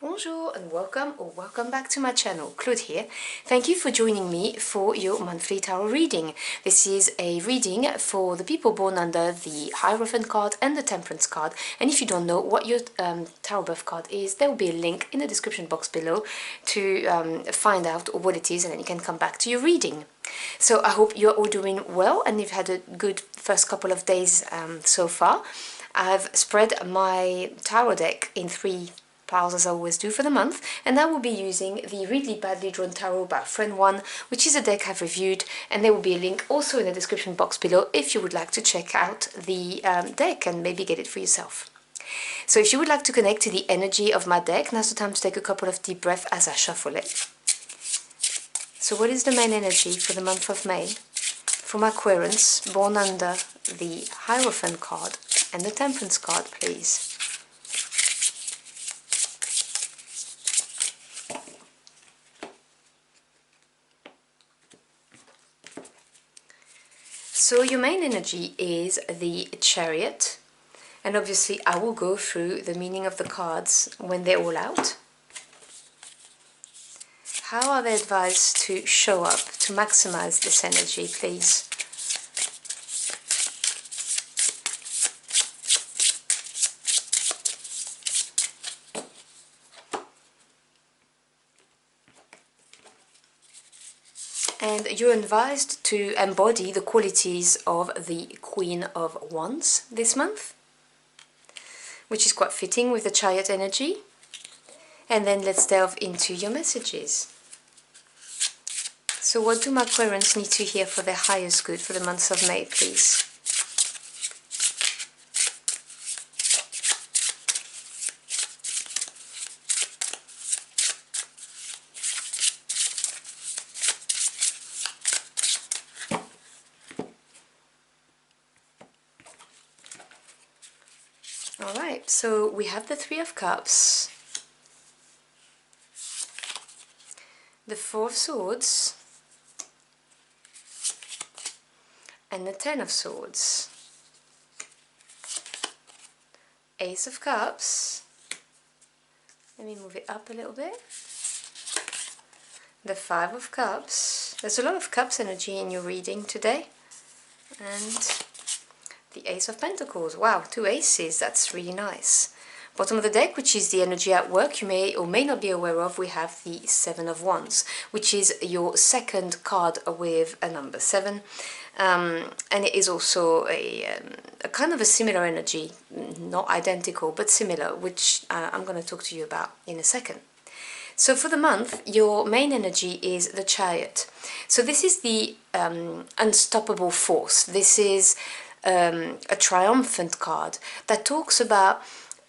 Bonjour and welcome back to my channel. Claude here. Thank you for joining me for your monthly tarot reading. This is a reading for the people born under the Hierophant card and the Temperance card. And if you don't know what your tarot birth card is, there will be a link in the description box below to find out what it is, and then you can come back to your reading. So I hope you're all doing well and you've had a good first couple of days so far. I've spread my tarot deck in 3 piles as I always do for the month, and I will be using the Really Badly Drawn Tarot by Friend 1, which is a deck I've reviewed, and there will be a link also in the description box below if you would like to check out the deck and maybe get it for yourself. So if you would like to connect to the energy of my deck, now's the time to take a couple of deep breaths as I shuffle it. So what is the main energy for the month of May for my Aquarians born under the Hierophant card and the Temperance card, please? So your main energy is the Chariot, and obviously I will go through the meaning of the cards when they're all out. How are they advised to show up to maximize this energy, please? And you're advised to embody the qualities of the Queen of Wands this month, which is quite fitting with the Chariot energy. And then let's delve into your messages. So what do my Aquarians need to hear for their highest good for the month of May, please? Alright, so we have the Three of Cups, the Four of Swords, and the Ten of Swords, Ace of Cups, let me move it up a little bit, the Five of Cups. There's a lot of Cups energy in your reading today, and the Ace of Pentacles. Wow, 2 aces, that's really nice. Bottom of the deck, which is the energy at work, you may or may not be aware of, we have the Seven of Wands, which is your second card with a number 7. And it is also a kind of a similar energy, not identical, but similar, which I'm going to talk to you about in a second. So for the month, your main energy is the Chariot. So this is the unstoppable force. This is a triumphant card that talks about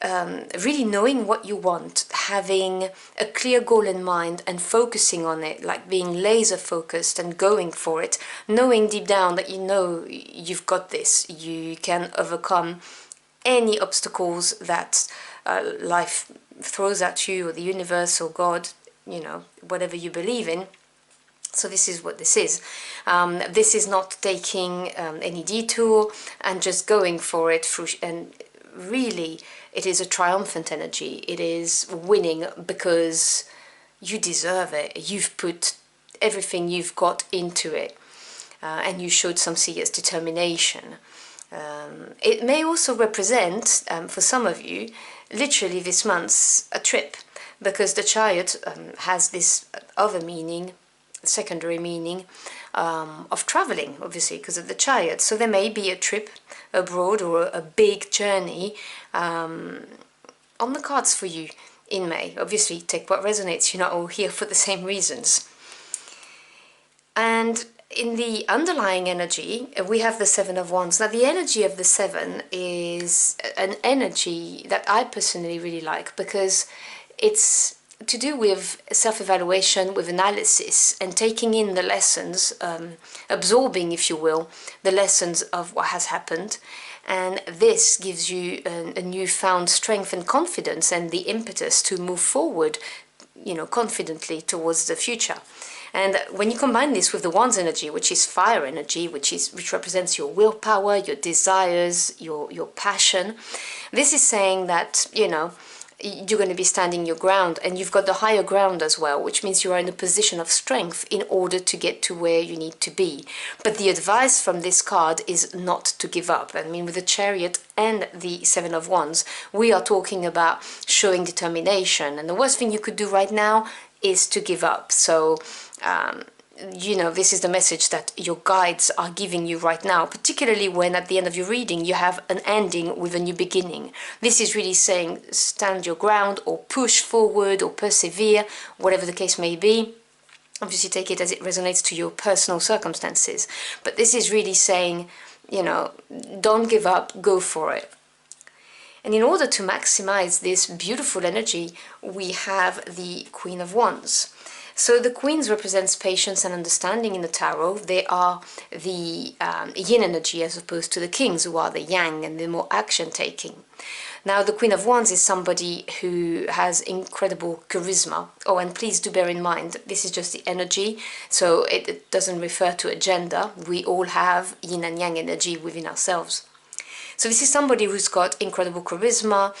really knowing what you want, having a clear goal in mind and focusing on it, like being laser focused and going for it, knowing deep down that you know you've got this, you can overcome any obstacles that life throws at you, or the universe or God, you know, whatever you believe in. So this is what this is. This is not taking any detour and just going for it through, and really it is a triumphant energy. It is winning because you deserve it. You've put everything you've got into it, and you showed some serious determination. It may also represent, for some of you, literally this month's a trip, because the Chariot has this other meaning, secondary meaning of traveling, obviously because of the Chariot. So there may be a trip abroad or a big journey on the cards for you in May. Obviously take what resonates, you're not all here for the same reasons. And in the underlying energy, we have the Seven of Wands. Now the energy of the Seven is an energy that I personally really like, because it's to do with self-evaluation, with analysis, and taking in the lessons, absorbing, if you will, the lessons of what has happened. And this gives you a newfound strength and confidence and the impetus to move forward, you know, confidently towards the future. And when you combine this with the Wands energy, which is fire energy, which represents your willpower, your desires, your passion, this is saying that, you know, you're going to be standing your ground, and you've got the higher ground as well, which means you are in a position of strength in order to get to where you need to be. But the advice from this card is not to give up. I mean, with the Chariot and the Seven of Wands, we are talking about showing determination, and the worst thing you could do right now is to give up. So you know, this is the message that your guides are giving you right now, particularly when at the end of your reading you have an ending with a new beginning. This is really saying stand your ground, or push forward, or persevere, whatever the case may be. Obviously take it as it resonates to your personal circumstances, but this is really saying, you know, don't give up, go for it. And in order to maximize this beautiful energy, we have the Queen of Wands. So the Queens represents patience and understanding in the tarot. They are the yin energy as opposed to the Kings, who are the yang and the more action-taking. Now the Queen of Wands is somebody who has incredible charisma. Oh, and please do bear in mind, this is just the energy, so it doesn't refer to a gender. We all have yin and yang energy within ourselves. So this is somebody who's got incredible charisma,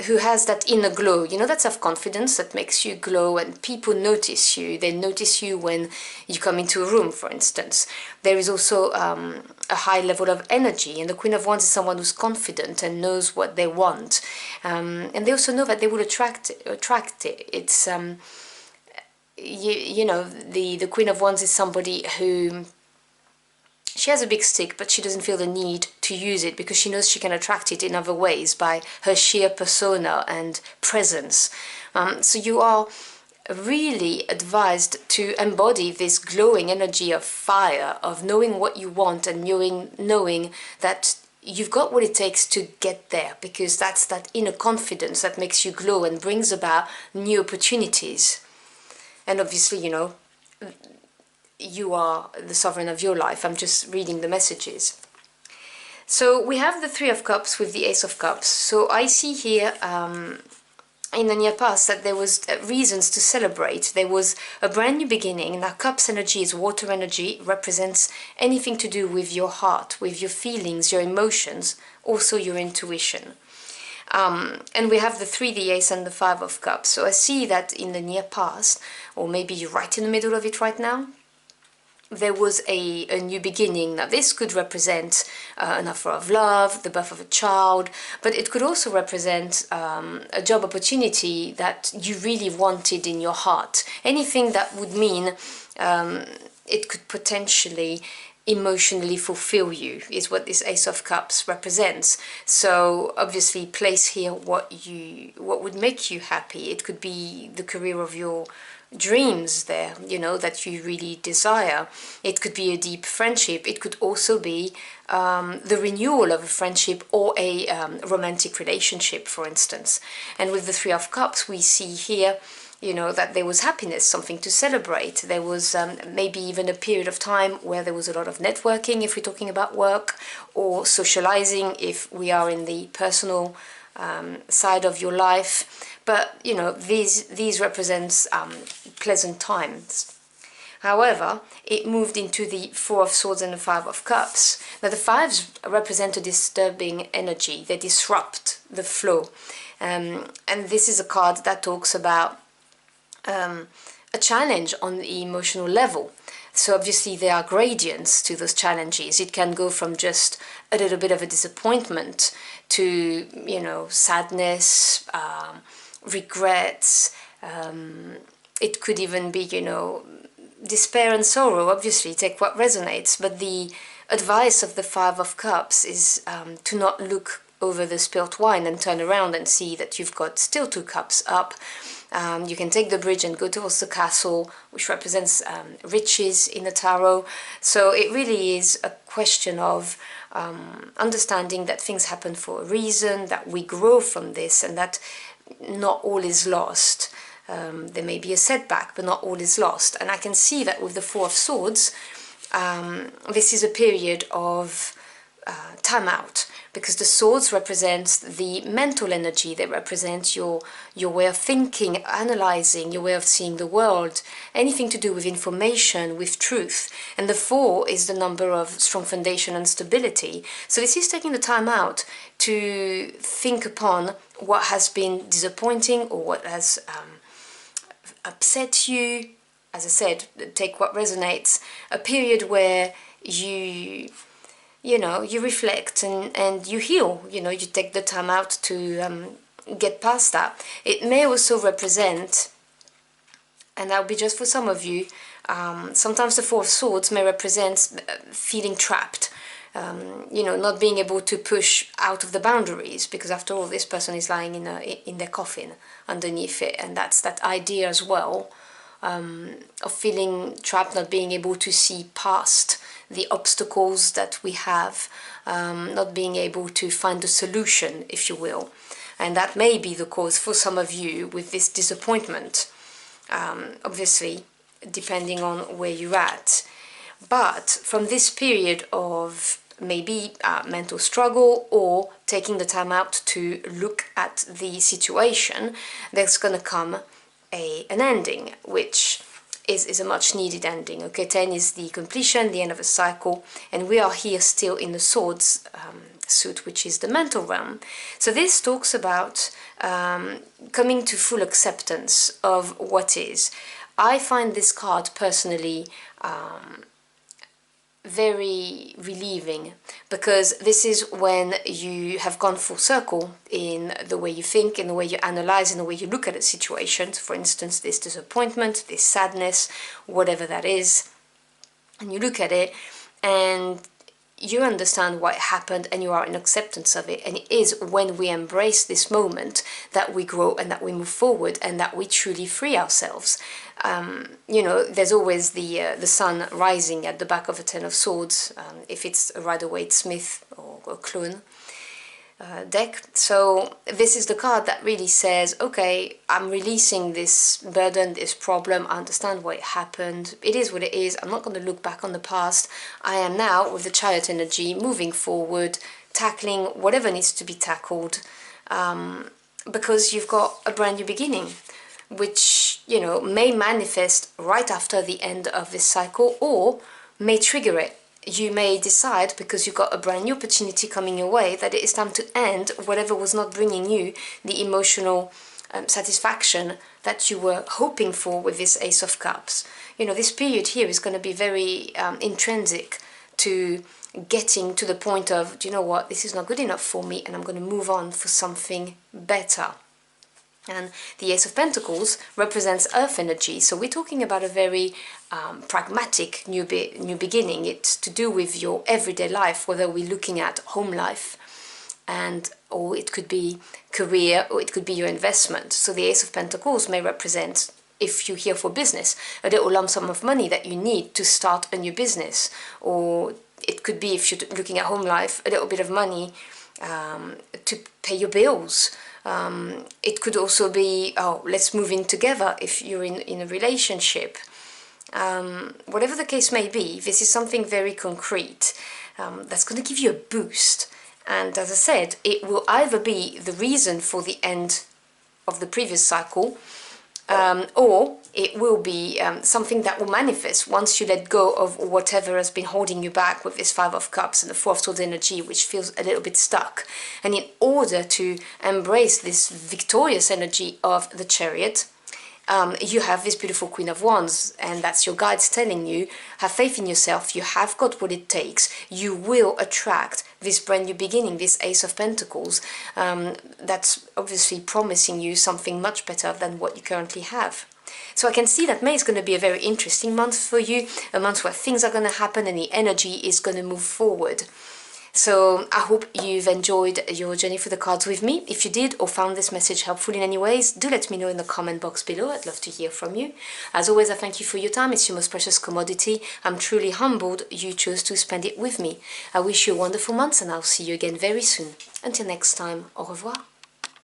who has that inner glow, you know, that self-confidence that makes you glow, and people notice you. They notice you when you come into a room, for instance. There is also a high level of energy, and the Queen of Wands is someone who's confident and knows what they want. And they also know that they will attract it. It's, you know, the Queen of Wands is somebody who... she has a big stick, but she doesn't feel the need to use it because she knows she can attract it in other ways by her sheer persona and presence. So you are really advised to embody this glowing energy of fire, of knowing what you want and knowing that you've got what it takes to get there, because that's that inner confidence that makes you glow and brings about new opportunities. And obviously, you know, you are the sovereign of your life. I'm just reading the messages. So we have the Three of Cups with the Ace of Cups. So I see here in the near past that there was reasons to celebrate. There was a brand new beginning. Now Cups energy is water energy, represents anything to do with your heart, with your feelings, your emotions, also your intuition. And we have the Three, the Ace, and the Five of Cups. So I see that in the near past, or maybe you're right in the middle of it right now, there was a new beginning. Now this could represent an offer of love, the birth of a child, but it could also represent a job opportunity that you really wanted in your heart. Anything that would mean it could potentially emotionally fulfill you is what this Ace of Cups represents. So obviously place here what would make you happy. It could be the career of your dreams there, you know, that you really desire. It could be a deep friendship. It could also be the renewal of a friendship or a romantic relationship, for instance. And with the Three of Cups, we see here, you know, that there was happiness, something to celebrate. There was maybe even a period of time where there was a lot of networking, if we're talking about work, or socializing, if we are in the personal side of your life. But, you know, these represents pleasant times. However, it moved into the Four of Swords and the Five of Cups. Now the fives represent a disturbing energy. They disrupt the flow. And this is a card that talks about a challenge on the emotional level. So obviously there are gradients to those challenges. It can go from just a little bit of a disappointment to, you know, sadness, regrets. It could even be, you know, despair and sorrow. Obviously take what resonates, but the advice of the Five of Cups is to not look over the spilt wine and turn around and see that you've got still two cups up. You can take the bridge and go towards the castle, which represents riches in the tarot. So it really is a question of understanding that things happen for a reason, that we grow from this, and that not all is lost. There may be a setback, but not all is lost. And I can see that with the Four of Swords, this is a period of time out, because the swords represent the mental energy. They represent your way of thinking, analyzing, your way of seeing the world, anything to do with information, with truth. And the 4 is the number of strong foundation and stability. So this is taking the time out to think upon what has been disappointing or what has upset you. As I said, take what resonates. A period where you reflect and you heal, you take the time out to get past that. It may also represent, and that'll be just for some of you, sometimes the 4 of Swords may represent feeling trapped, not being able to push out of the boundaries, because after all, this person is lying in their coffin underneath it, and that's that idea as well, of feeling trapped, not being able to see past the obstacles that we have, not being able to find a solution, if you will. And that may be the cause for some of you with this disappointment, obviously, depending on where you're at. But from this period of maybe mental struggle or taking the time out to look at the situation, there's going to come an ending, which is a much needed ending. Okay, 10 is the completion, the end of a cycle, and we are here still in the Swords suit, which is the mental realm. So this talks about coming to full acceptance of what is. I find this card personally very relieving, because this is when you have gone full circle in the way you think, in the way you analyze, in the way you look at a situation. For instance, this disappointment, this sadness, whatever that is, and you look at it and you understand what happened and you are in acceptance of it. And it is when we embrace this moment that we grow and that we move forward and that we truly free ourselves. There's always the sun rising at the back of a 10 of Swords, if it's a Rider-Waite-Smith or a Claude deck. So this is the card that really says, okay, I'm releasing this burden, this problem, I understand why it happened, it is what it is, I'm not going to look back on the past. I am now, with the Chariot energy, moving forward, tackling whatever needs to be tackled, because you've got a brand new beginning, which may manifest right after the end of this cycle or may trigger it. You may decide, because you've got a brand new opportunity coming your way, that it is time to end whatever was not bringing you the emotional satisfaction that you were hoping for with this Ace of Cups. This period here is going to be very intrinsic to getting to the point of, do you know what, this is not good enough for me and I'm going to move on for something better. And the Ace of Pentacles represents earth energy, so we're talking about a very pragmatic new beginning. It's to do with your everyday life, whether we're looking at home life, or it could be career, or it could be your investment. So the Ace of Pentacles may represent, if you're here for business, a little lump sum of money that you need to start a new business, or it could be, if you're looking at home life, a little bit of money to pay your bills. It could also be, oh, let's move in together if you're in a relationship. Whatever the case may be, this is something very concrete that's going to give you a boost. And as I said, it will either be the reason for the end of the previous cycle, or it will be something that will manifest once you let go of whatever has been holding you back with this 5 of Cups and the 4 of Swords energy, which feels a little bit stuck. And in order to embrace this victorious energy of the Chariot, you have this beautiful Queen of Wands, and that's your guides telling you, have faith in yourself, you have got what it takes, you will attract this brand new beginning, this Ace of Pentacles, that's obviously promising you something much better than what you currently have. So I can see that May is going to be a very interesting month for you, a month where things are going to happen and the energy is going to move forward. So I hope you've enjoyed your journey through the cards with me. If you did or found this message helpful in any ways, do let me know in the comment box below. I'd love to hear from you. As always, I thank you for your time. It's your most precious commodity. I'm truly humbled you chose to spend it with me. I wish you a wonderful month and I'll see you again very soon. Until next time, au revoir.